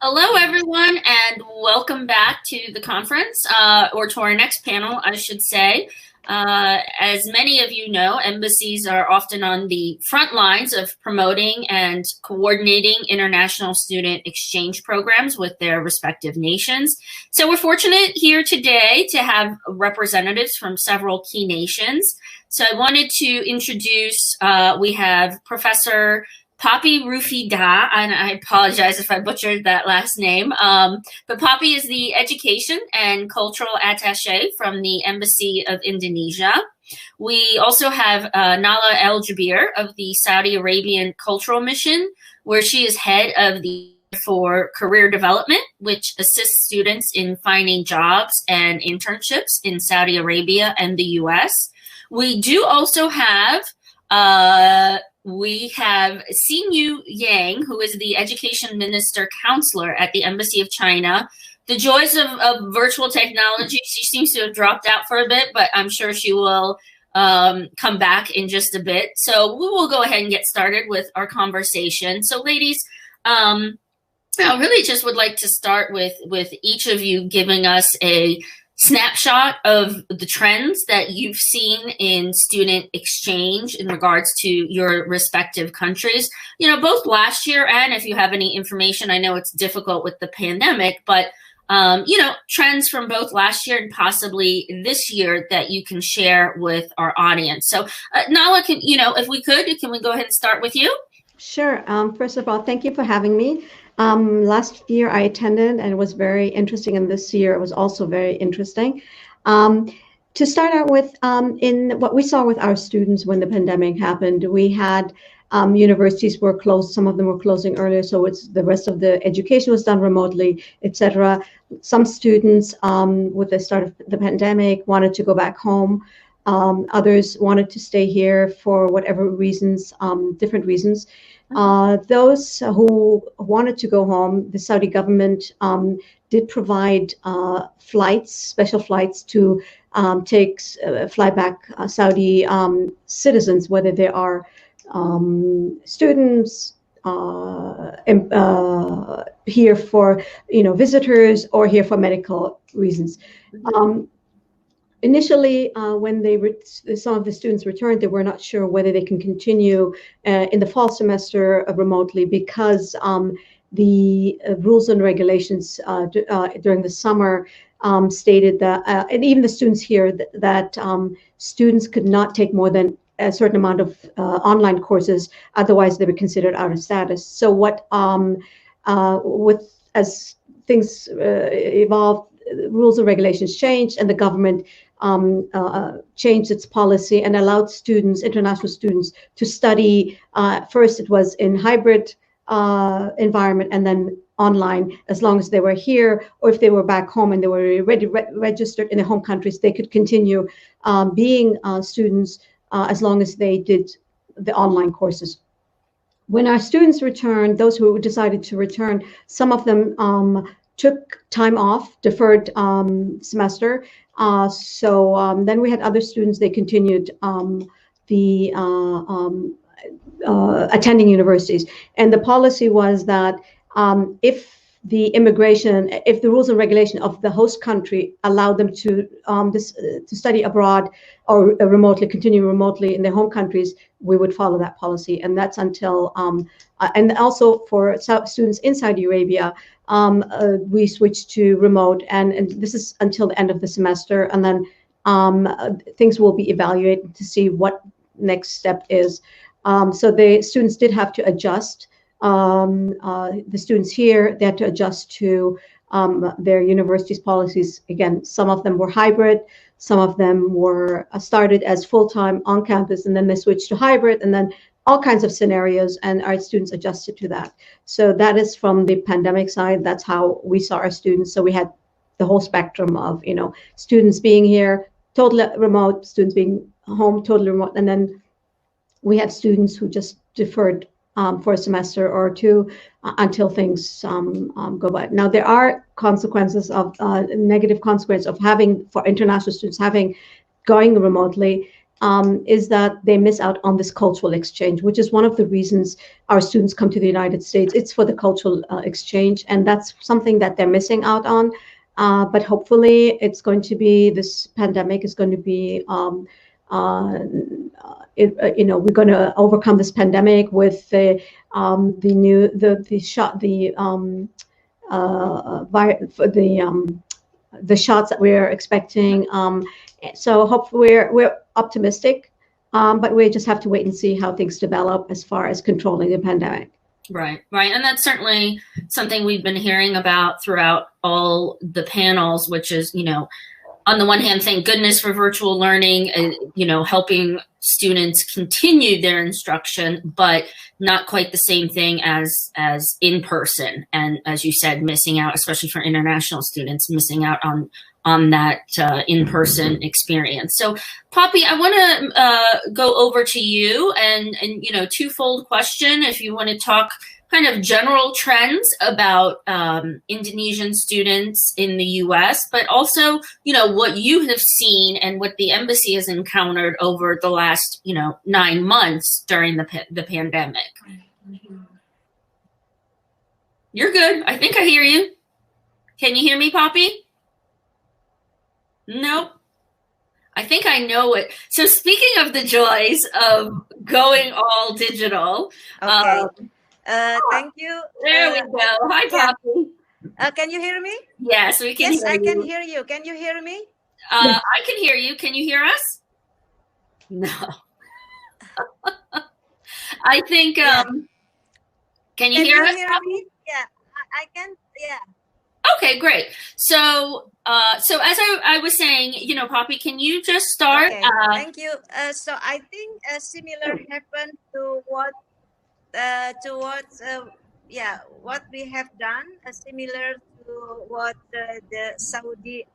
Hello, everyone, and welcome back to the conference, or to our next panel, I should say. As many of you know, embassies are often on the front lines of promoting and coordinating international student exchange programs with their respective nations. So we're fortunate here today to have representatives from several key nations. So I wanted to introduce, we have Professor Popy Rufaidah, and I apologize if I butchered that last name, but Popy is the Education and Cultural Attache from the Embassy of Indonesia. We also have Nahlah Al-Jubeir of the Saudi Arabian Cultural Mission, where she is head of the for career development, which assists students in finding jobs and internships in Saudi Arabia and the US. We do also have Xinyu Yang, who is the Education Minister Counselor at the Embassy of China. The joys of virtual technology, she seems to have dropped out for a bit, but I'm sure she will come back in just a bit. So we will go ahead and get started with our conversation. So ladies, I really just would like to start with each of you giving us a snapshot of the trends that you've seen in student exchange in regards to your respective countries, both last year and if you have any information. I know it's difficult with the pandemic, but trends from both last year and possibly this year that you can share with our audience. So Nahlah, can we go ahead and start with you? Sure. First of all, thank you for having me. Last year I attended and it was very interesting, and this year it was also very interesting. To start out with, in what we saw with our students when the pandemic happened, we had universities were closed, some of them were closing earlier, so it's the rest of the education was done remotely, etc. Some students with the start of the pandemic wanted to go back home. Others wanted to stay here for whatever reasons, different reasons. Those who wanted to go home, the Saudi government did provide flights, special flights to fly back Saudi citizens, whether they are students here for visitors or here for medical reasons. Initially, when some of the students returned, they were not sure whether they can continue in the fall semester remotely, because the rules and regulations during the summer stated that, and even the students here, that students could not take more than a certain amount of online courses, otherwise they were considered out of status. So as things evolved, rules and regulations changed, and the government changed its policy and allowed students, international students, to study. First, it was in hybrid environment, and then online, as long as they were here, or if they were back home and they were already registered in their home countries, they could continue being students as long as they did the online courses. When our students returned, those who decided to return, some of them took time off, deferred semester. Then we had other students, they continued attending universities. And the policy was that if the rules and regulation of the host country allowed them to study abroad or continue remotely in their home countries, we would follow that policy. And that's until, and also for students in Saudi Arabia, we switched to remote, and this is until the end of the semester, and then things will be evaluated to see what next step is. So the students did have to adjust. The students here, they had to adjust to their university's policies. Again, some of them were hybrid, some of them were started as full-time on campus, and then they switched to hybrid, and then all kinds of scenarios, and our students adjusted to that. So that is from the pandemic side. That's how we saw our students. So we had the whole spectrum of, students being here, totally remote, students being home, totally remote. And then we had students who just deferred for a semester or two until things go by. Now, there are consequences of negative consequences of for international students going remotely. is that they miss out on this cultural exchange, which is one of the reasons our students come to the United States. It's for the cultural exchange, and that's something that they're missing out on. But hopefully, it's going to be, this pandemic is going to be, we're going to overcome this pandemic with the shots that we're expecting. So hopefully we're optimistic, but we just have to wait and see how things develop as far as controlling the pandemic. Right. And that's certainly something we've been hearing about throughout all the panels, which is, on the one hand, thank goodness for virtual learning, helping students continue their instruction, but not quite the same thing as in person. And as you said, missing out, especially for international students, missing out on that in-person experience. So, Popy, I want to go over to you and twofold question. If you want to talk kind of general trends about Indonesian students in the U.S., but also, what you have seen and what the embassy has encountered over the last, 9 months during the pandemic. You're good. I think I hear you. Can you hear me, Popy? Nope. I think I know it. So speaking of the joys of going all digital. Okay. Thank you. There we go. Hi, Popy. Can you hear me? Yes, we can. Yes, I can hear you. Can you hear me? I can hear you. Can you hear us? No. I think. Can you hear us? Hear me? Yeah, I can. Yeah. Okay, great. So, as I was saying, Popy, can you just start? Okay, thank you. So I think similar happened to what we have done, similar to what the Saudi.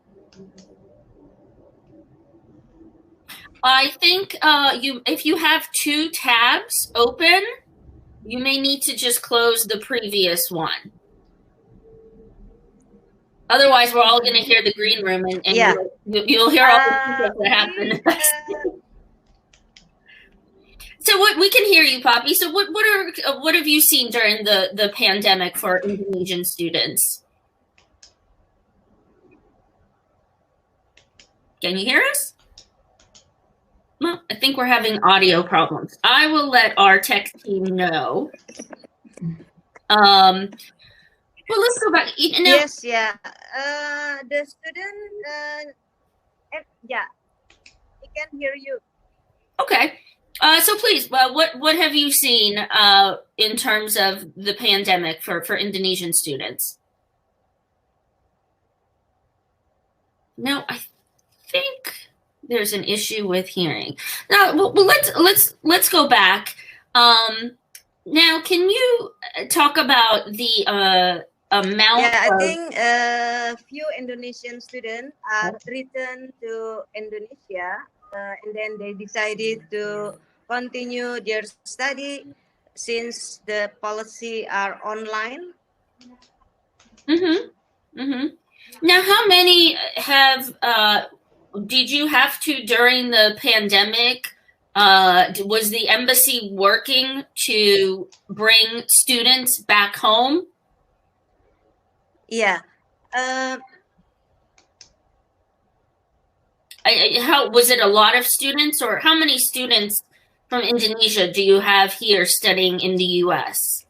I think if you have 2 tabs open, you may need to just close the previous one. Otherwise, we're all going to hear the green room, and yeah. you'll hear all the things that happen. So we can hear you, Popy. So what have you seen during the pandemic for Indonesian students? Can you hear us? Well, I think we're having audio problems. I will let our tech team know. Well, let's go back. Yes, yeah. The student, yeah, we can hear you. Okay. So please, what have you seen in terms of the pandemic for Indonesian students? No, I think there's an issue with hearing. Now, well, let's go back. Now, can you talk about the amount? Yeah, I think a few Indonesian students are returned to Indonesia, and then they decided to continue their study since the policy are online. Now, how many have did you have to during the pandemic? Was the embassy working to bring students back home? Yeah. How was it? A lot of students, or how many students from Indonesia do you have here studying in the U.S.?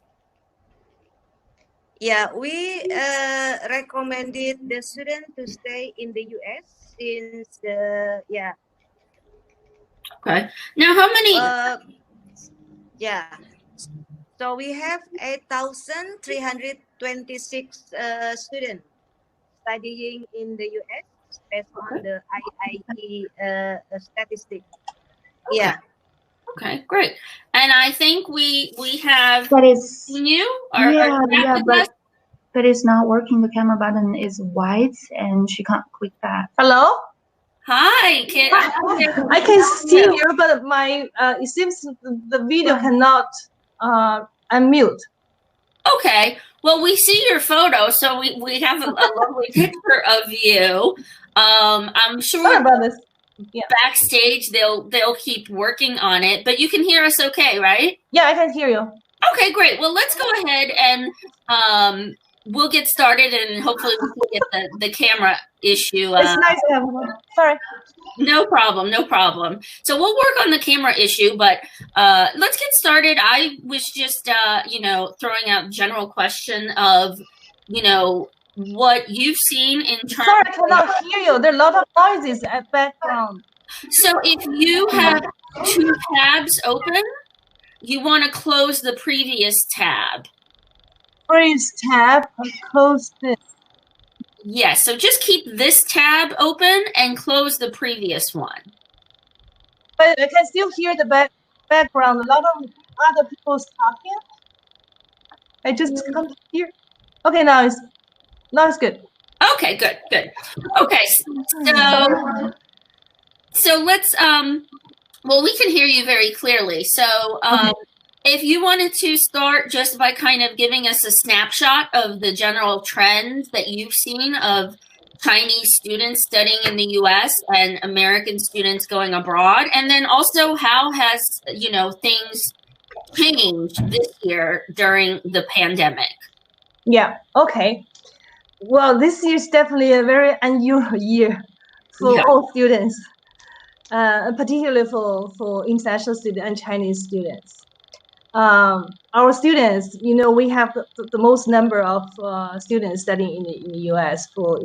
Yeah, we recommended the student to stay in the U.S. since the Okay. Now, how many? Yeah. So we have 8,326 students studying in the U.S. based on the IIE statistic. Okay. Yeah. Okay, great. And I think we have Xinyu. But it's not working. The camera button is white, and she can't click that. Hello. Hi, I can see you, but my it seems the video cannot unmute. Okay. Well, we see your photo, so we have a lovely picture of you. I'm sure. Sorry about this. backstage. They'll keep working on it, but you can hear us okay, right? Yeah, I can hear you. Okay, great. Well, let's go ahead and we'll get started, and hopefully we can get the camera issue. It's nice to have one. Sorry. No problem, no problem. So we'll work on the camera issue, but let's get started. I was just, throwing out general question of, what you've seen in terms. Sorry, I cannot hear you. There are a lot of noises at background. So if you have 2 tabs open, you want to close the previous tab. Previous tab, close this. Yes, so just keep this tab open and close the previous one. But I can still hear the background. A lot of other people's talking. I just can't hear. Okay, now it's good. Okay, good. Okay, so let's well, we can hear you very clearly. So Okay. if you wanted to start just by kind of giving us a snapshot of the general trends that you've seen of Chinese students studying in the US and American students going abroad, and then also how has, things changed this year during the pandemic? Yeah, okay. Well, this year is definitely a very unusual year for all students, particularly for international students and Chinese students. Our students, we have the most number of students studying in the US for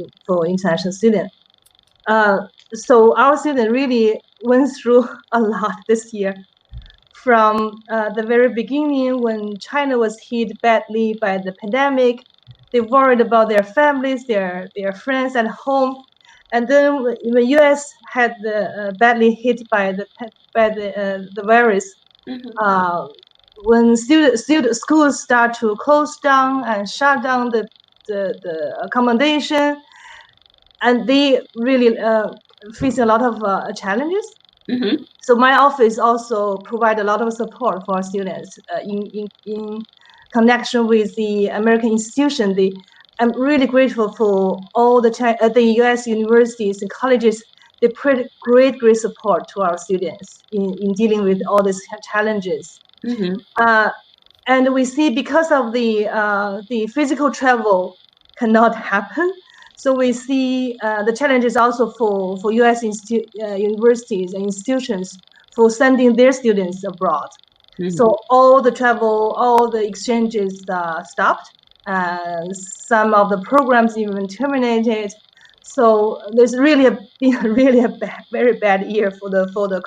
international students. So our students really went through a lot this year. From the very beginning, when China was hit badly by the pandemic, they worried about their families, their friends at home, and then when the U.S. had badly hit by the virus, when schools start to close down and shut down the accommodation, and they really face a lot of challenges. Mm-hmm. So my office also provide a lot of support for our students in connection with the American institution. I'm really grateful for all the U.S. universities and colleges. They provide great support to our students in dealing with all these challenges. Mm-hmm. And we see because of the physical travel cannot happen. So we see the challenges also for U.S. universities and institutions for sending their students abroad. Mm-hmm. So all the travel, all the exchanges stopped. Some of the programs even terminated. So there's really a very bad year for the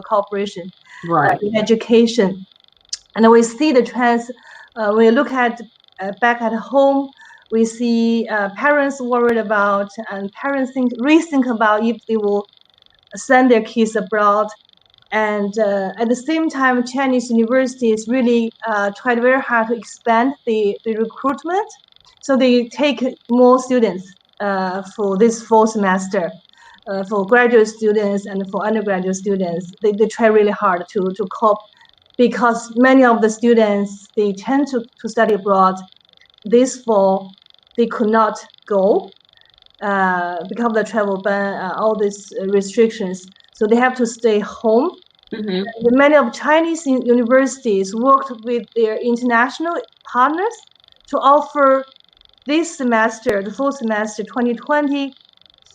cooperation, right, in education. And we see the trends. When we look at back at home, we see parents worried about, and parents rethink about if they will send their kids abroad. And at the same time, Chinese universities really tried very hard to expand the recruitment. So they take more students for this fall semester, for graduate students and for undergraduate students. They try really hard to cope, because many of the students, they tend to study abroad. This fall, they could not go because of the travel ban, all these restrictions. So they have to stay home. Mm-hmm. Many of Chinese universities worked with their international partners to offer this semester, the fall semester 2020,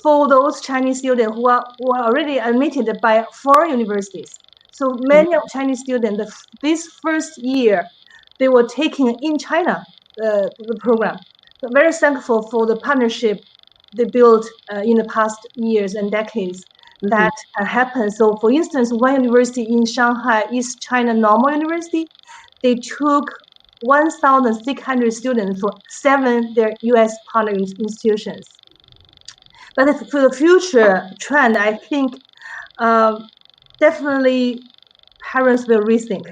for those Chinese students who are already admitted by foreign universities. So many of Chinese students, this first year, they were taking in China the program. So very thankful for the partnership they built in the past years and decades. Mm-hmm. That happened. So for instance, one university in Shanghai, East China Normal University, they took 1,600 students for 7 their U.S. partner institutions. But for the future trend, I think definitely parents will rethink.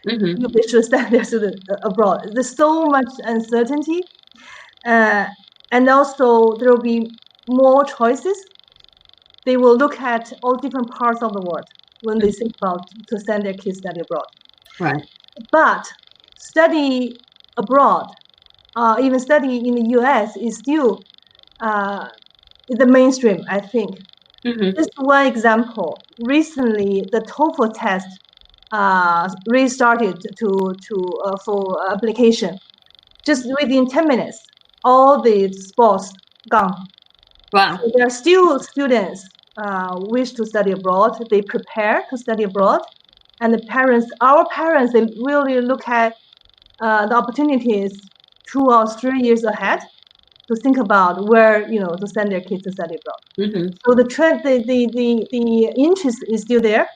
Mm-hmm. If they should send their students abroad. There's so much uncertainty, and also there will be more choices. They will look at all different parts of the world when they think about to send their kids study abroad. Right. But study abroad, even study in the U.S. is still the mainstream, I think. Just one example. Recently, the TOEFL test restarted for application. Just within 10 minutes, all the spots gone. Wow. So there are still students wish to study abroad. They prepare to study abroad, and the parents, our parents, they really look at the opportunities 2 or 3 years ahead to think about where to send their kids to study abroad. So the trend, the interest is still there,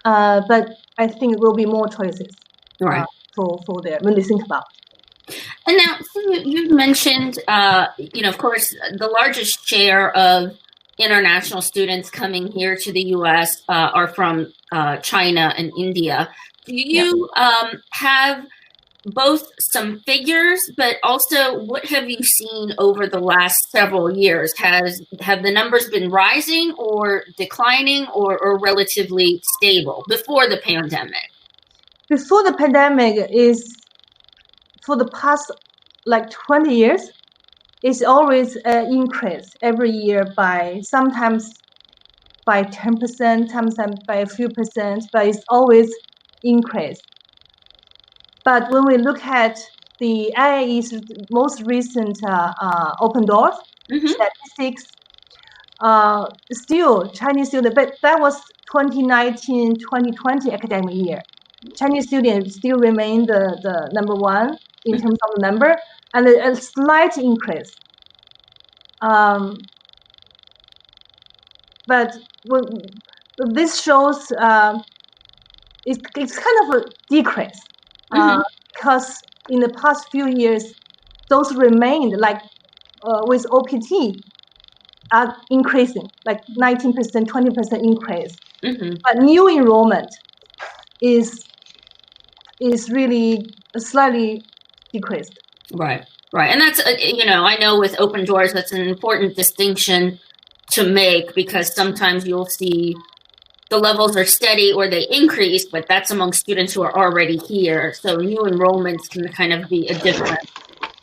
but I think it will be more choices for their when they think about. And now you mentioned, of course, the largest share of international students coming here to the U.S. Are from China and India. Do you have both some figures, but also what have you seen over the last several years? Have the numbers been rising or declining or relatively stable before the pandemic? Before the pandemic is for the past like 20 years, it's always an increase every year by sometimes by 10%, sometimes by a few percent, but it's always increase. But when we look at the IAE's most recent open doors statistics, still Chinese students, but that was 2019-2020 academic year. Chinese students still remain the number one in terms of the number, and a slight increase. But this shows it's kind of a decrease because in the past few years, those remained like with OPT are increasing, like 19%, 20% increase. But new enrollment is really slightly decreased. Right. And that's, I know with open doors, that's an important distinction to make because sometimes you'll see the levels are steady or they increase, but that's among students who are already here. So new enrollments can kind of be a different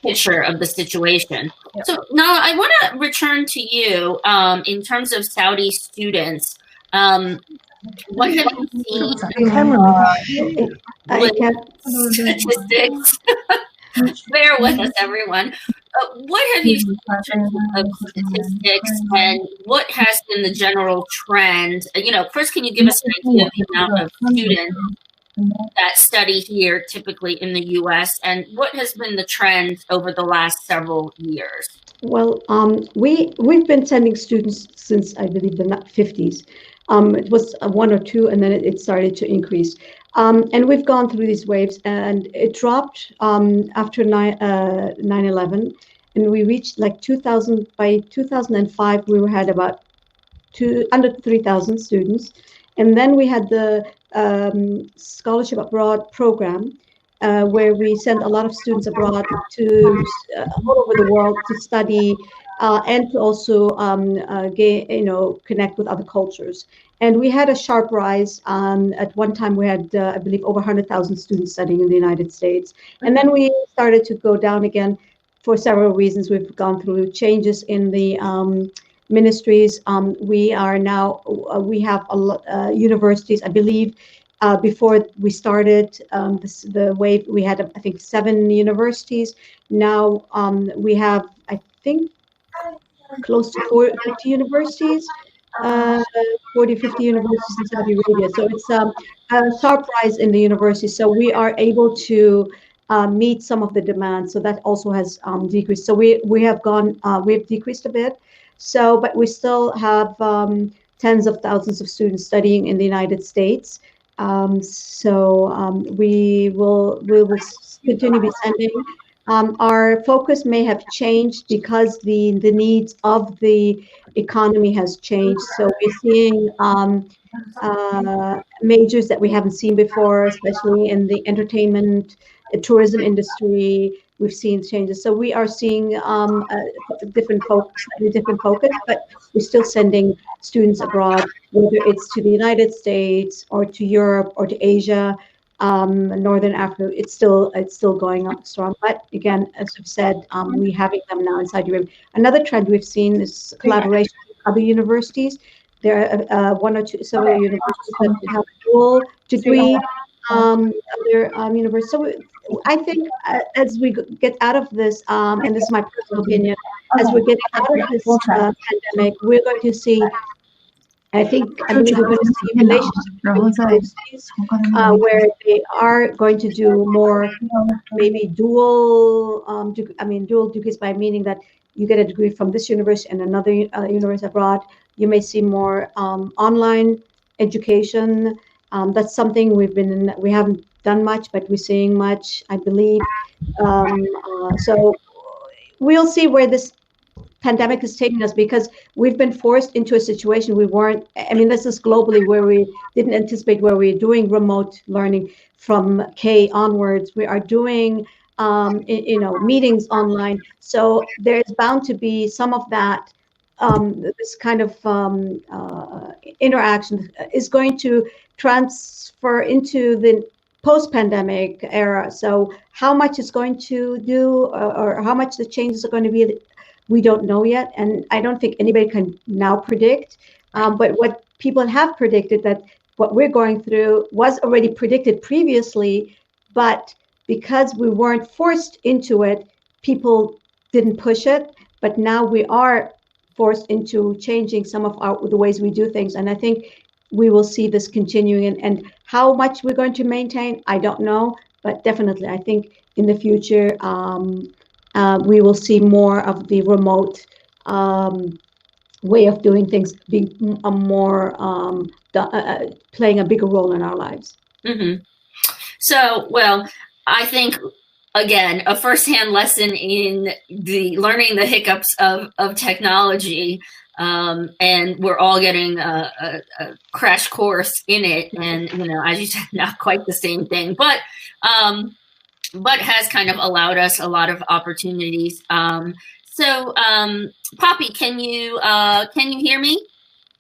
picture of the situation. So now I want to return to you in terms of Saudi students. What have you seen statistics? Bear with us, everyone. What have you seen in terms of statistics, and what has been the general trend? First, can you give us an idea of the amount of students that study here, typically in the U.S., and what has been the trend over the last several years? Well, we've been sending students since, I believe, the 50s. It was 1 or 2, and then it started to increase. And we've gone through these waves, and it dropped after 9/11, and we reached like 2,000. By 2005, we had about under 3,000 students, and then we had the scholarship abroad program, where we sent a lot of students abroad to all over the world to study and to also connect with other cultures. And we had a sharp rise. At one time, we had, I believe, over 100,000 students studying in the United States. And then we started to go down again for several reasons. We've gone through changes in the ministries. We are now, we have universities, I believe. Before we started the wave, we had, I think, 7 universities. Now we have, I think, close to 40 universities, 40, 50 universities in Saudi Arabia. So it's a sharp rise in the universities. So we are able to meet some of the demand. So that also has decreased. So we have decreased a bit. So, but we still have tens of thousands of students studying in the United States. We will continue to be sending. Our focus may have changed because the needs of the economy has changed. So we're seeing majors that we haven't seen before, especially in the entertainment, tourism industry. We've seen changes. So we are seeing different focus, but we're still sending students abroad, whether it's to the United States or to Europe or to Asia, Northern Africa. It's still going up strong. But again, as we've said, we're having them now in Saudi Arabia. Another trend we've seen is collaboration with other universities. There are one or two several universities that have dual degree. Other universities. So I think as we get out of this, and this is my personal opinion, as we're getting out of this pandemic, we're going to see. I believe we're going to see relationships between universities where they are going to do more, maybe dual degrees, by meaning that you get a degree from this university and another university abroad. You may see more online education. That's something we haven't done much, but we're seeing much, I believe. So we'll see where this pandemic is taking us, because we've been forced into a situation we weren't. I mean, this is globally, where we didn't anticipate, where we're doing remote learning from K onwards. We are doing meetings online. So there's bound to be some of that. This kind of interaction is going to transfer into the post-pandemic era. So how much it's going to do, or how much the changes are going to be, we don't know yet, and I don't think anybody can now predict. But what people have predicted, that what we're going through was already predicted previously, but because we weren't forced into it, people didn't push it. But now we are forced into changing some of the ways we do things, and I think we will see this continuing. And how much we're going to maintain, I don't know, but definitely I think in the future we will see more of the remote way of doing things being playing a bigger role in our lives. Mm-hmm. So, well, I think, again, a firsthand lesson in learning the hiccups of technology, and we're all getting a crash course in it. And, as you said, not quite the same thing, but has kind of allowed us a lot of opportunities. So, Popy, can you hear me?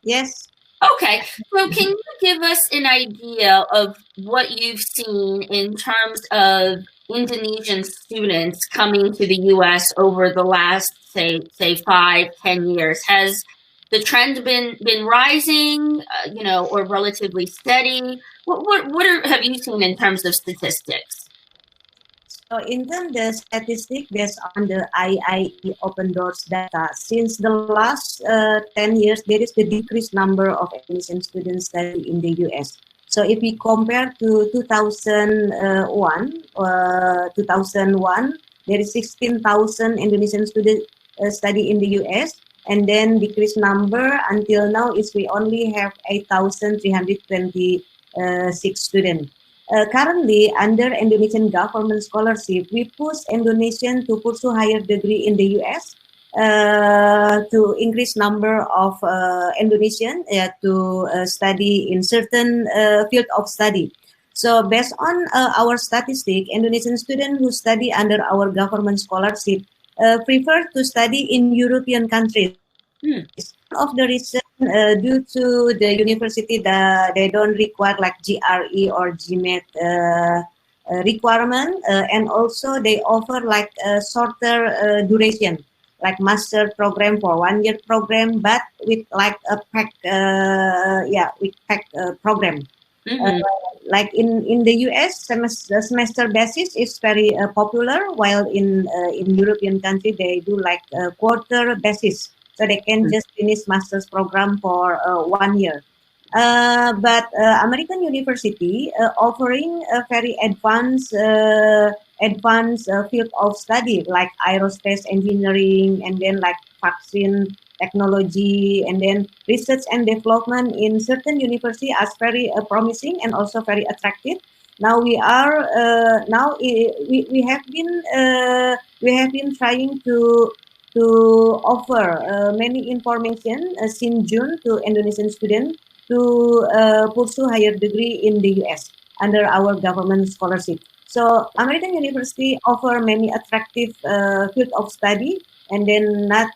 Yes. Okay. So can you give us an idea of what you've seen in terms of Indonesian students coming to the U.S. over the last, say 5-10 years? Has the trend been rising, or relatively steady? What have you seen in terms of statistics? So in terms of the statistic based on the IIE Open Doors data, since the last 10 years, there is the decreased number of Indonesian students studying in the US. So if we compare to 2001, there is 16,000 Indonesian students study in the US, and then decreased number until now is we only have 8,326 students. Currently, under Indonesian government scholarship, we push Indonesian to pursue higher degree in the US to increase number of Indonesian to study in certain field of study. So based on our statistic, Indonesian students who study under our government scholarship prefer to study in European countries. Of the reason due to the university that they don't require like GRE or GMAT requirement, and also they offer like a shorter duration, like master program for 1 year program, but with like a pack program. Mm-hmm. Like in the US, semester basis is very popular, while in European country they do like quarter basis. So they can just finish master's program for 1 year. But American university offering a very advanced field of study, like aerospace engineering, and then like vaccine technology, and then research and development in certain university as very promising and also very attractive. Now we are we have been trying to offer many information since June to Indonesian students to pursue higher degree in the US under our government scholarship. So American University offer many attractive field of study, and then not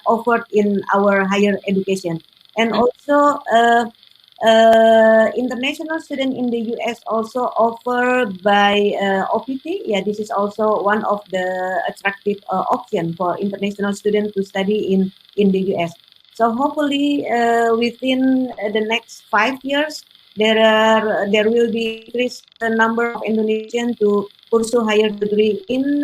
offered in our higher education. And also International student in the US also offered by OPT. Yeah, this is also one of the attractive option for international students to study in the US. So hopefully within the next 5 years, there will be increased number of Indonesians to pursue higher degree in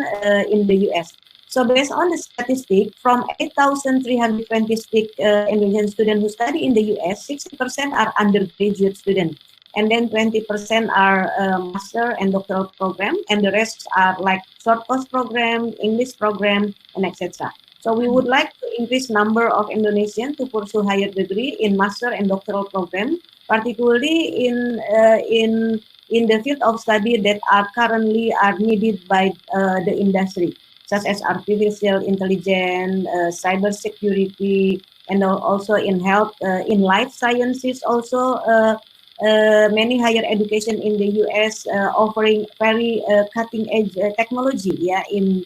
the US. So based on the statistic, from 8,326 Indonesian students who study in the US, 60% are undergraduate students. And then 20% are master and doctoral program, and the rest are like short course program, English program, and etc. So we would like to increase number of Indonesians to pursue higher degree in master and doctoral program, particularly in the field of study that are currently needed by the industry, such as artificial intelligence, cyber security, and also in health, in life sciences also. Many higher education in the US offering very cutting edge technology, yeah, in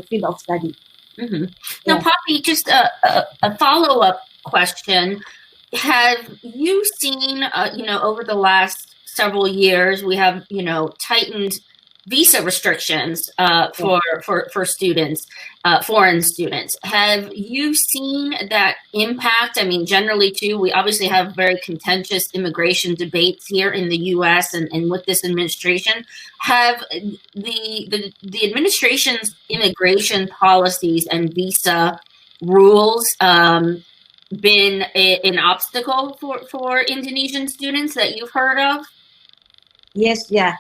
field of study. Mm-hmm. Now, Popy, just a follow-up question. Have you seen, over the last several years, we have, tightened visa restrictions for students, foreign students. Have you seen that impact? I mean, generally too, we obviously have very contentious immigration debates here in the U.S. and with this administration. Have the administration's immigration policies and visa rules been an obstacle for Indonesian students that you've heard of? Yes, yeah.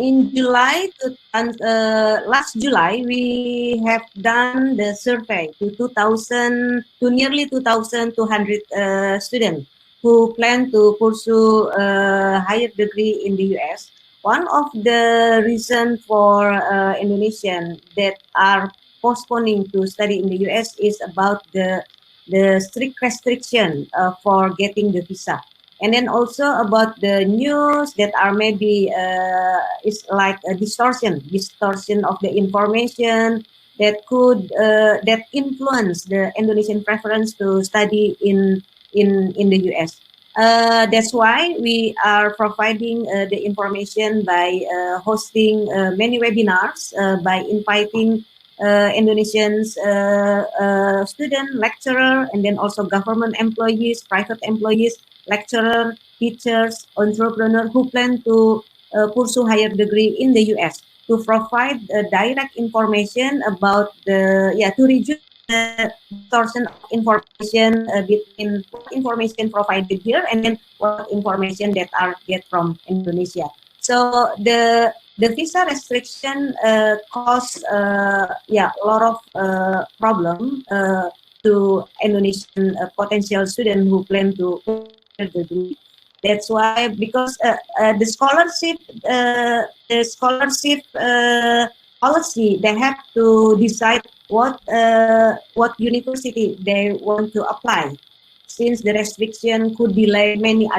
In July, last July, we have done the survey to nearly 2,200 students who plan to pursue a higher degree in the US. One of the reasons for Indonesians that are postponing to study in the US is about the strict restriction for getting the visa. And then also about the news that are maybe is like a distortion of the information that could that influence the Indonesian preference to study in the US. That's why we are providing the information by hosting many webinars, by inviting Indonesians student, lecturer, and then also government employees, private employees, lecturer, teachers, entrepreneur who plan to pursue higher degree in the US to provide direct information about to reduce the distortion of information between what information provided here and then what information that are get from Indonesia. So the visa restriction cause a lot of problem to Indonesian potential students who plan to degree. That's why, because the scholarship policy, they have to decide what university they want to apply. Since the restriction could delay many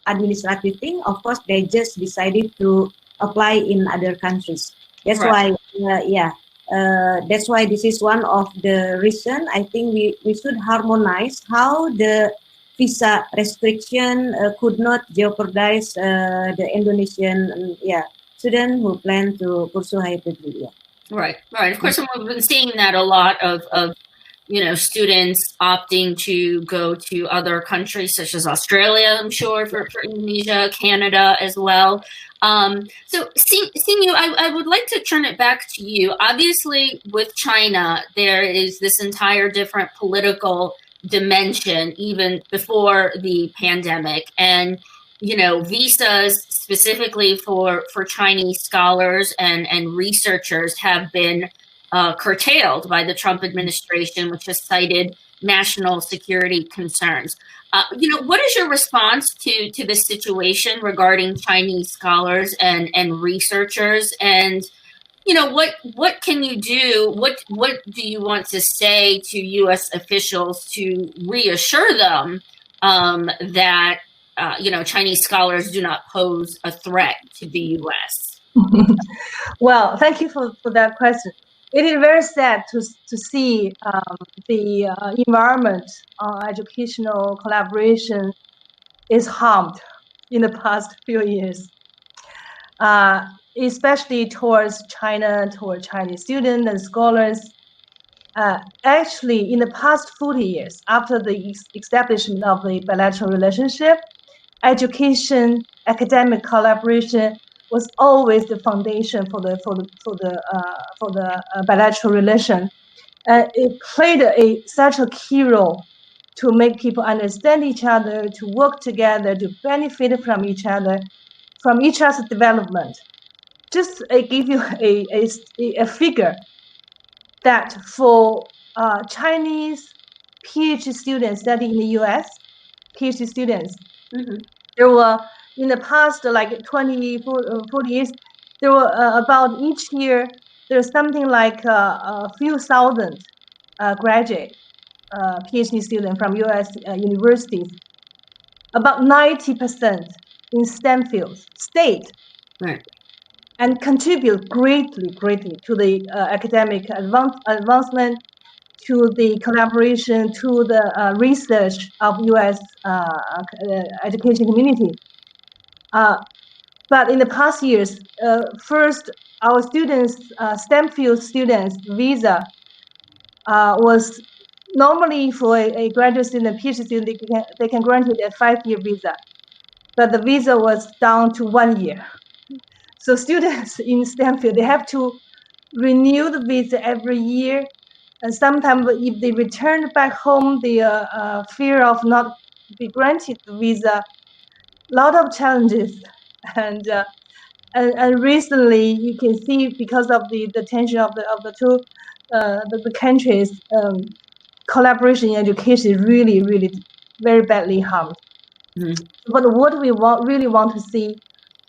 administrative things, of course, they just decided to apply in other countries. That's right. Why, that's why this is one of the reason. I think we should harmonize how the visa restriction could not jeopardize the Indonesian student who plan to pursue higher degree. Yeah. Right. Of course, we've been seeing that a lot of students opting to go to other countries such as Australia, I'm sure, for Indonesia, Canada as well. So, Xinyu, I would like to turn it back to you. Obviously, with China, there is this entire different political dimension even before the pandemic, and visas specifically for Chinese scholars and researchers have been curtailed by the Trump administration, which has cited national security concerns. What is your response to this situation regarding Chinese scholars and researchers? And what can you do? What do you want to say to U.S. officials to reassure them that Chinese scholars do not pose a threat to the U.S.? Well, thank you for that question. it is very sad to see the environment educational collaboration is harmed in the past few years, especially towards China, toward Chinese students and scholars. Actually, in the past 40 years, after the establishment of the bilateral relationship, education, academic collaboration was always the foundation for the bilateral relation. It played such a key role to make people understand each other, to work together, to benefit from each other, from each other's development. Just give you a figure that for Chinese PhD students studying in the US, PhD students, there were in the past like 20, 40 years, there were about each year, there's something like a few thousand graduate PhD students from US universities, about 90% in STEM fields, state, right, and contribute greatly to the academic advancement, to the collaboration, to the research of US education community. But in the past years, first, our students, STEM field students, visa was normally for a graduate student, PhD student, they can grant it a 5-year visa, but the visa was down to 1 year. So students in STEM field, they have to renew the visa every year. And sometimes if they return back home, the fear of not be granted the visa, a lot of challenges. And recently you can see because of the tension of the two the countries, collaboration in education is really very badly harmed. But what we really want to see,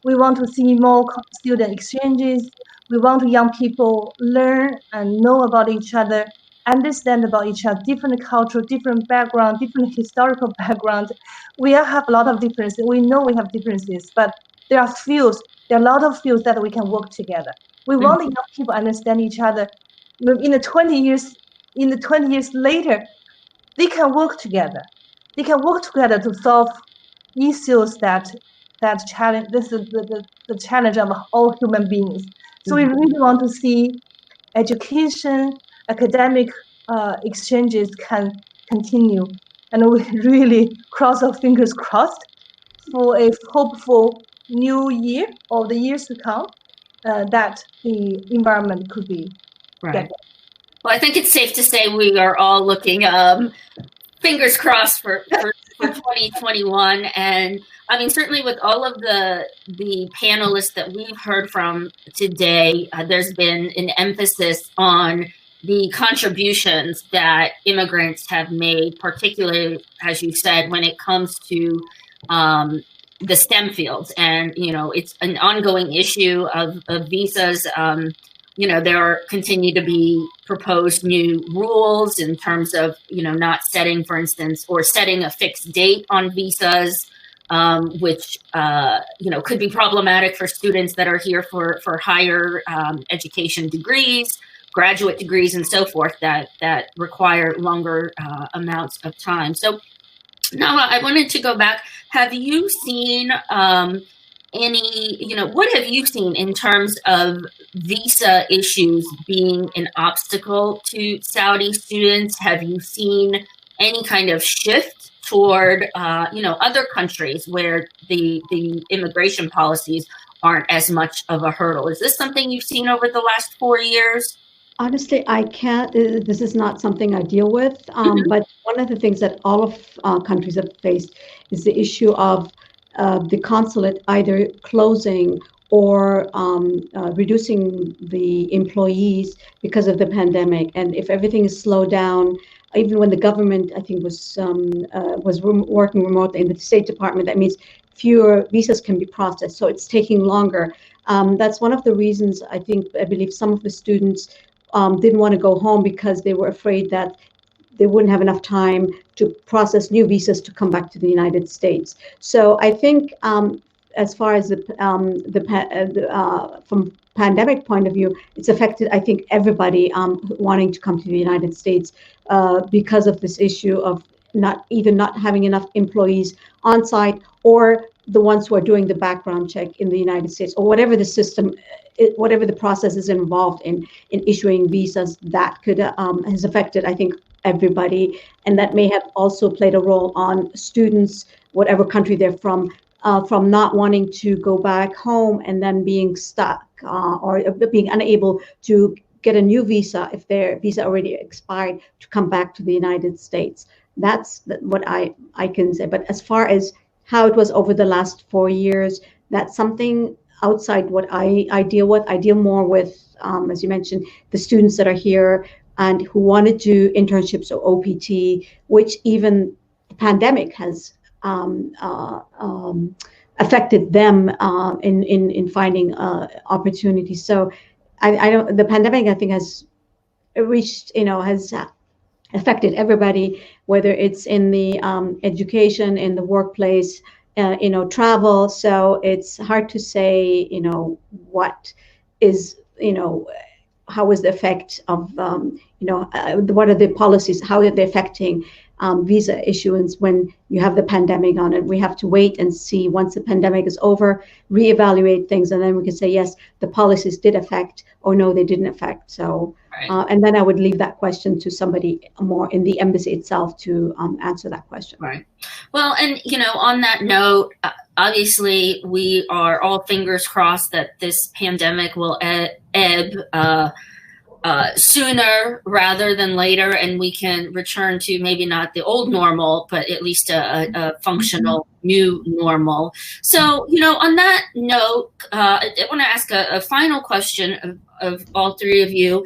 we want to see more student exchanges. We want young people learn and know about each other, understand about each other, different culture, different background, different historical background. We all have a lot of differences. We know we have differences, but there are a lot of fields that we can work together. We want young people understand each other. In the 20 years later, they can work together. They can work together to solve issues that challenge. This is the challenge of all human beings. So we really want to see education, academic exchanges can continue, and we really cross our fingers crossed for a hopeful new year or the years to come, that the environment could be right. Well, I think it's safe to say we are all looking fingers crossed for 2021. And I mean, certainly with all of the panelists that we've heard from today, there's been an emphasis on the contributions that immigrants have made, particularly, as you said, when it comes to the STEM fields. And, you know, it's an ongoing issue of visas. You know, there continue to be proposed new rules in terms of, you know, not setting, for instance, or setting a fixed date on visas, which, you know, could be problematic for students that are here for higher education degrees, graduate degrees, and so forth that require longer amounts of time. So, Nahlah, I wanted to go back. Have you seen any, you know, what have you seen in terms of visa issues being an obstacle to Saudi students? Have you seen any kind of shift toward, you know, other countries where the immigration policies aren't as much of a hurdle? Is this something you've seen over the last 4 years? Honestly, I can't. This is not something I deal with. But one of the things that all of countries have faced is the issue of the consulate either closing or reducing the employees because of the pandemic. And if everything is slowed down, even when the government, I think, was working remotely in the State Department, that means fewer visas can be processed. So it's taking longer. That's one of the reasons I believe some of the students didn't want to go home, because they were afraid that they wouldn't have enough time to process new visas to come back to the United States. So I think as far as from pandemic point of view, it's affected, I think, everybody wanting to come to the United States because of this issue of not having enough employees on site, or the ones who are doing the background check in the United States, or whatever the system, whatever the process is involved in issuing visas. That could has affected, I think, everybody, and that may have also played a role on students, whatever country they're from not wanting to go back home and then being stuck or being unable to get a new visa if their visa already expired, to come back to the United States. That's what I can say. But as far as how it was over the last 4 years, that's something outside what I deal with. I deal more with, as you mentioned, the students that are here and who want to do internships or OPT, which even the pandemic has affected them in finding opportunities. So I don't. The pandemic, I think, has reached, has affected everybody, whether it's in the education, in the workplace, travel. So it's hard to say, what is, how is the effect of, what are the policies, how are they affecting visa issuance when you have the pandemic on it. We have to wait and see, once the pandemic is over, reevaluate things, and then we can say, yes, the policies did affect, or no, they didn't affect. So, right. And then I would leave that question to somebody more in the embassy itself to answer that question. Right. Well, and, on that note, obviously we are all fingers crossed that this pandemic will ebb sooner rather than later, and we can return to maybe not the old normal, but at least a functional new normal. So, on that note, I want to ask a final question of all three of you.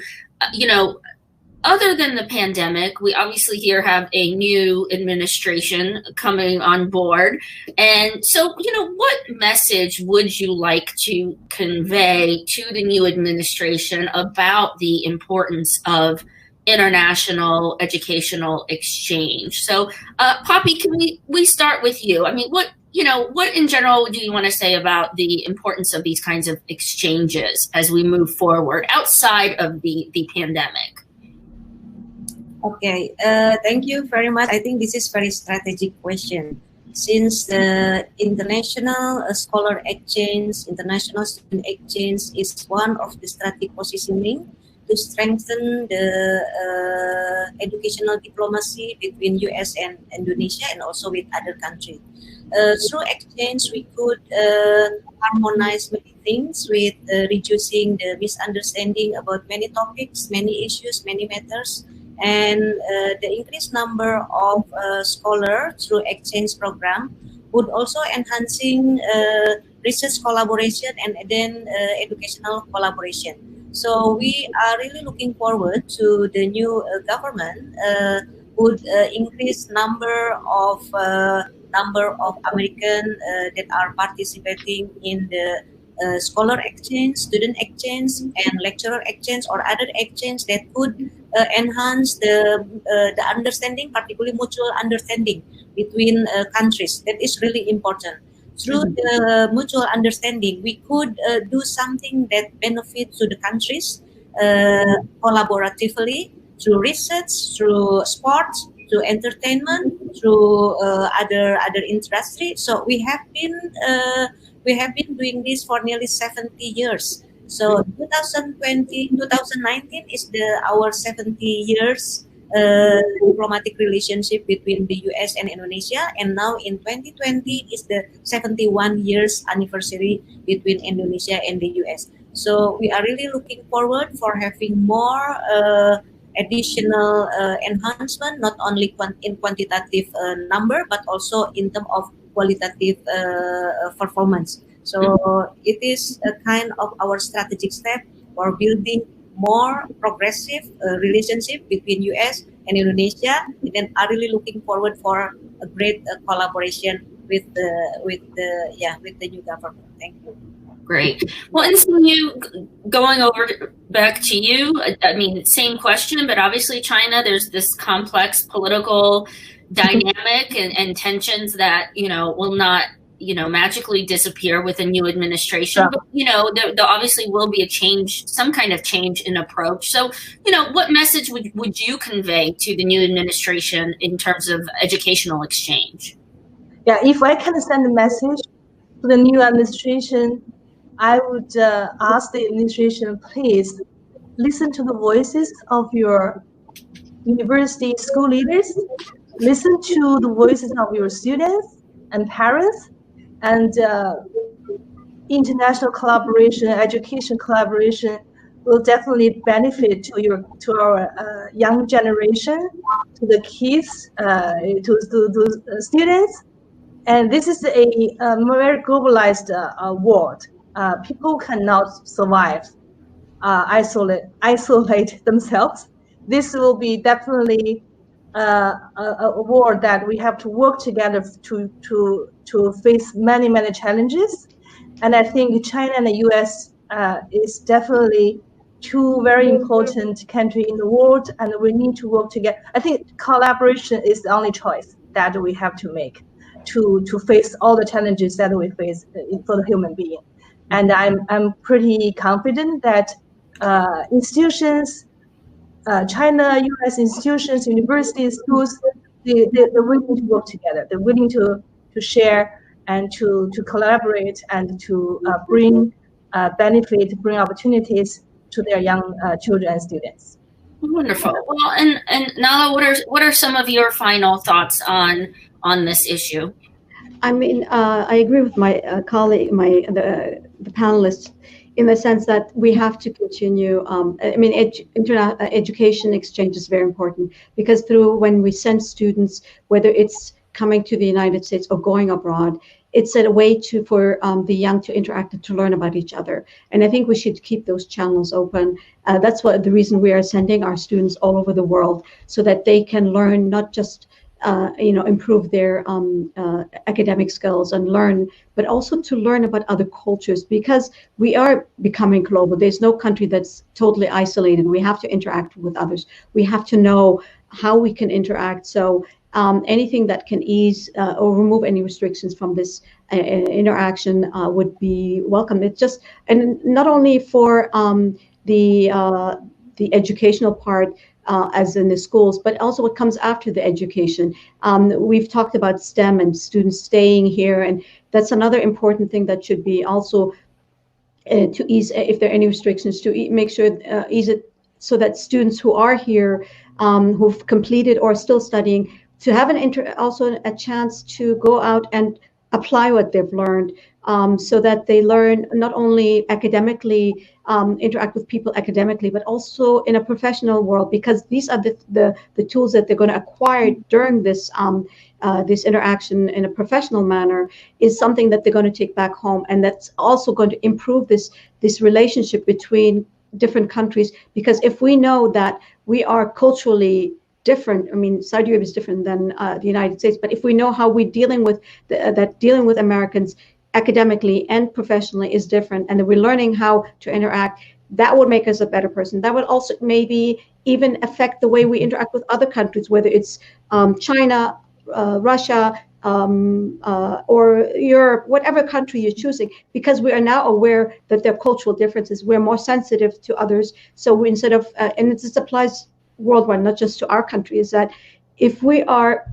Other than the pandemic, we obviously here have a new administration coming on board. And so, what message would you like to convey to the new administration about the importance of international educational exchange? So, Popy, can we start with you? I mean, what in general do you want to say about the importance of these kinds of exchanges as we move forward outside of the pandemic? Okay, thank you very much. I think this is very strategic question. Since the international scholar exchange, international student exchange is one of the strategic positioning to strengthen the educational diplomacy between US and Indonesia, and also with other countries. Through exchange, we could harmonize many things with reducing the misunderstanding about many topics, many issues, many matters. And the increased number of scholars through exchange program would also enhancing research collaboration and then educational collaboration. So we are really looking forward to the new government would increase number of American that are participating in the scholar exchange, student exchange, and lecturer exchange, or other exchange that could enhance the understanding, particularly mutual understanding between countries. That is really important. Through the mutual understanding, we could do something that benefits to the countries collaboratively, through research, through sports, through entertainment, through other industry. So we have been doing this for nearly 70 years. So 2019 is our 70 years diplomatic relationship between the US and Indonesia, and now in 2020 is the 71 years anniversary between Indonesia and the US. So we are really looking forward for having more additional enhancement, not only in quantitative number, but also in terms of qualitative performance. So it is a kind of our strategic step for building more progressive relationship between US and Indonesia, and then are really looking forward for a great collaboration with the new government. Thank you. Great. Well, and Xinyu, going over back to you, I mean, same question, but obviously China, there's this complex political dynamic and tensions that, will not magically disappear with a new administration. But, there obviously will be a change, some kind of change in approach. So, what message would you convey to the new administration in terms of educational exchange? Yeah, if I can send a message to the new administration, I would ask the administration, please listen to the voices of your university school leaders, listen to the voices of your students and parents, and international collaboration, education collaboration will definitely benefit to our young generation, to the kids, to the students. And this is a very globalized world. People cannot survive, isolate themselves. This will be definitely a world that we have to work together to face many challenges. And I think China and the US is definitely two very important countries in the world, and we need to work together. I think collaboration is the only choice that we have to make to face all the challenges that we face for the human being. And I'm pretty confident that institutions, China, US institutions, universities, schools, they're willing to work together. They're willing to share and to collaborate and to bring benefit, bring opportunities to their young children and students. Wonderful. Well, and Nahlah, what are some of your final thoughts on this issue? I mean, I agree with my colleague, the panelists, in the sense that we have to continue. Education exchange is very important, because when we send students, whether it's coming to the United States or going abroad, it's a way for the young to interact and to learn about each other. And I think we should keep those channels open. That's the reason we are sending our students all over the world, so that they can learn, not just improve their academic skills and learn, but also to learn about other cultures, because we are becoming global. There's no country that's totally isolated. We have to interact with others. We have to know how we can interact. So anything that can ease or remove any restrictions from this interaction would be welcome. It's just, and not only for the educational part, as in the schools, but also what comes after the education. We've talked about STEM and students staying here, and that's another important thing that should be also to ease, if there are any restrictions, to make sure ease it, so that students who are here, who've completed or still studying, to have also a chance to go out and apply what they've learned, so that they learn not only academically, interact with people academically, but also in a professional world, because these are the tools that they're going to acquire during this this interaction in a professional manner, is something that they're going to take back home, and that's also going to improve this relationship between different countries. Because if we know that we are culturally different, I mean, Saudi Arabia is different than the United States, but if we know how we're dealing with dealing with Americans academically and professionally is different, and that we're learning how to interact, that would make us a better person. That would also maybe even affect the way we interact with other countries, whether it's China, Russia, or Europe, whatever country you're choosing, because we are now aware that there are cultural differences. We're more sensitive to others. So we, instead of, and this applies worldwide, not just to our country, is that if we are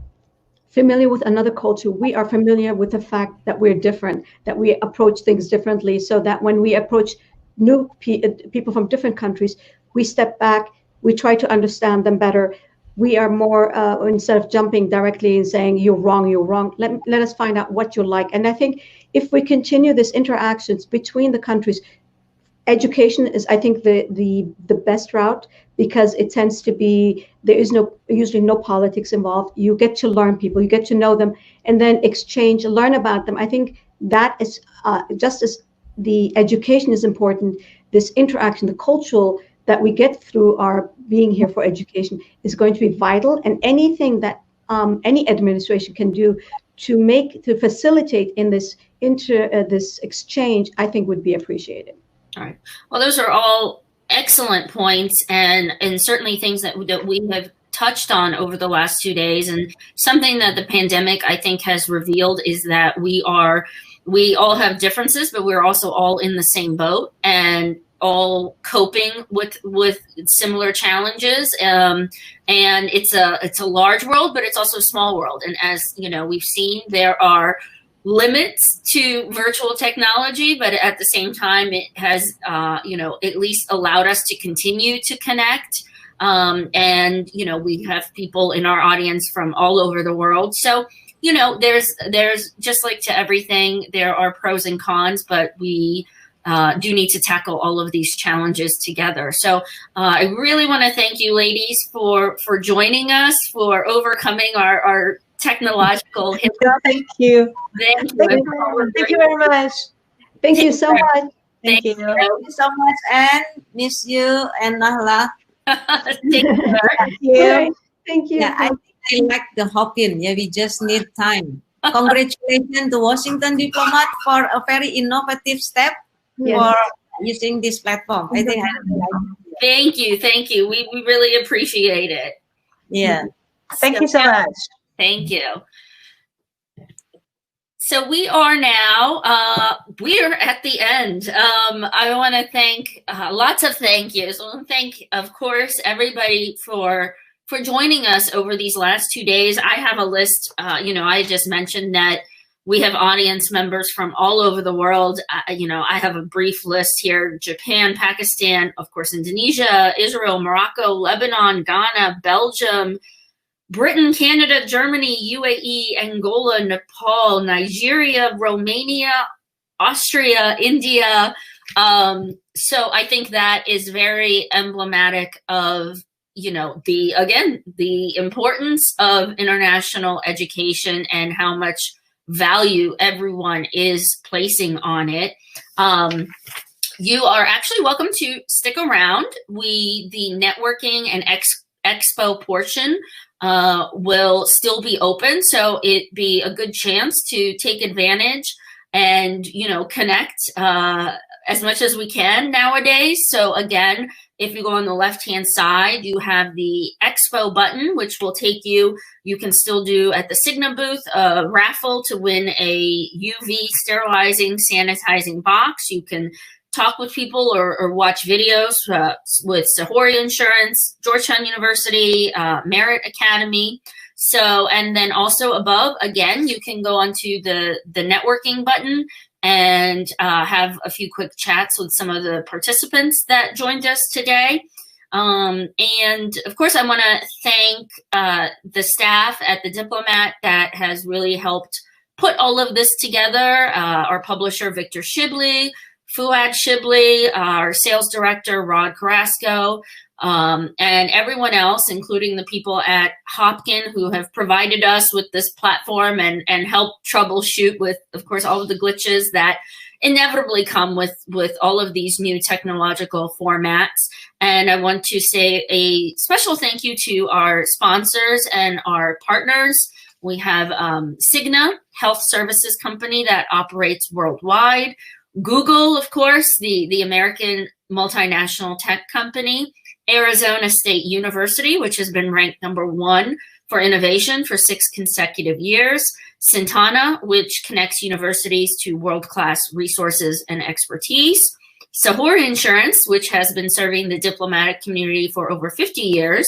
familiar with another culture, we are familiar with the fact that we're different, that we approach things differently, so that when we approach new people from different countries, we step back, we try to understand them better. We are more, instead of jumping directly and saying, you're wrong, let us find out what you like. And I think if we continue these interactions between the countries, education is, I think, the best route, because it tends to be, there is usually no politics involved. You get to learn people, you get to know them, and then exchange, learn about them. I think that is just as the education is important, this interaction, the cultural that we get through our being here for education is going to be vital. And anything that any administration can do to facilitate in this this exchange, I think would be appreciated. All right. Well, those are all excellent points, and certainly things that we have touched on over the last 2 days, and something that the pandemic, I think, has revealed is that we all have differences, but we're also all in the same boat and all coping with similar challenges. And it's a large world, but it's also a small world. And as we've seen, there are limits to virtual technology, but at the same time, it has at least allowed us to continue to connect. And we have people in our audience from all over the world. So there's just like to everything, there are pros and cons, but we do need to tackle all of these challenges together. So I really want to thank you, ladies, for joining us, for overcoming our technological hiccups. Thank you. Thank you. Thank you very much. Thank you so much. Thank you. Thank you so much, and miss you and Nahlah. Thank you. Thank you. Thank you. Yeah, I think I like the Hawking. Yeah, we just need time. Congratulations to Washington Diplomat for a very innovative step for using this platform. I think I like it. Thank you. We really appreciate it. Yeah. Thank you so much. Thank you. So we are now, we are at the end. I want to thank, lots of thank yous. I want to thank, of course, everybody for joining us over these last 2 days. I have a list, I just mentioned that we have audience members from all over the world. I have a brief list here: Japan, Pakistan, of course, Indonesia, Israel, Morocco, Lebanon, Ghana, Belgium, Britain, Canada, Germany, UAE, Angola, Nepal, Nigeria, Romania, Austria, India. So I think that is very emblematic of, the importance of international education and how much value everyone is placing on it. You are actually welcome to stick around. The networking and expo portion will still be open, so it'd be a good chance to take advantage and connect as much as we can nowadays. So again, if you go on the left-hand side, you have the expo button, which will take you can still do at the Cigna booth a raffle to win a UV sterilizing, sanitizing box. You can talk with people or watch videos with Sahori Insurance, Georgetown University, Merit Academy. So, and then also above, again, you can go onto the networking button and have a few quick chats with some of the participants that joined us today. And of course, I want to thank the staff at the Diplomat that has really helped put all of this together. Our publisher, Victor Shibley, Fuad Shibley, our sales director, Rod Carrasco, and everyone else, including the people at Hopkin who have provided us with this platform and helped troubleshoot with, of course, all of the glitches that inevitably come with all of these new technological formats. And I want to say a special thank you to our sponsors and our partners. We have Cigna, health services company that operates worldwide. Google, of course, the American multinational tech company. Arizona State University, which has been ranked #1 for innovation for 6 consecutive years. Sintana, which connects universities to world-class resources and expertise. Sahori Insurance, which has been serving the diplomatic community for over 50 years.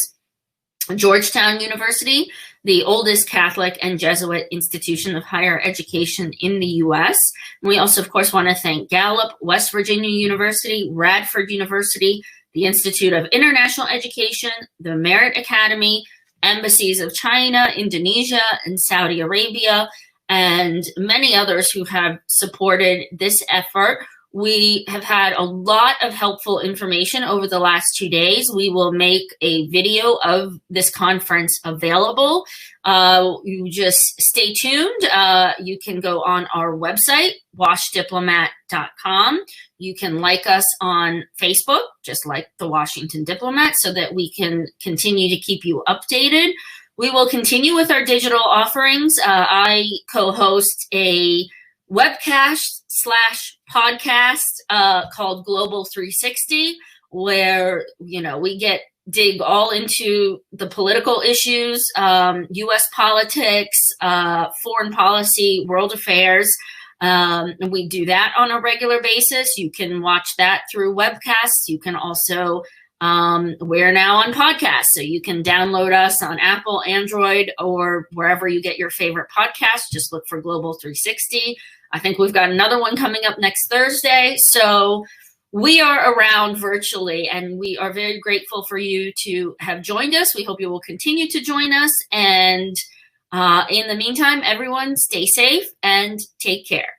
Georgetown University, the oldest Catholic and Jesuit institution of higher education in the U.S. We also, of course, want to thank Gallup, West Virginia University, Radford University, the Institute of International Education, the Merit Academy, embassies of China, Indonesia, and Saudi Arabia, and many others who have supported this effort. We have had a lot of helpful information over the last 2 days. We will make a video of this conference available. You just stay tuned. You can go on our website, washdiplomat.com. You can like us on Facebook, just like the Washington Diplomat, so that we can continue to keep you updated. We will continue with our digital offerings. I co-host a webcast/podcast called Global 360, where we get dig all into the political issues, U.S. politics, foreign policy, world affairs. And we do that on a regular basis. You can watch that through webcasts. You can also, we're now on podcasts, so you can download us on Apple, Android, or wherever you get your favorite podcast. Just look for Global 360. I think we've got another one coming up next Thursday. So we are around virtually, and we are very grateful for you to have joined us. We hope you will continue to join us. And in the meantime, everyone stay safe and take care.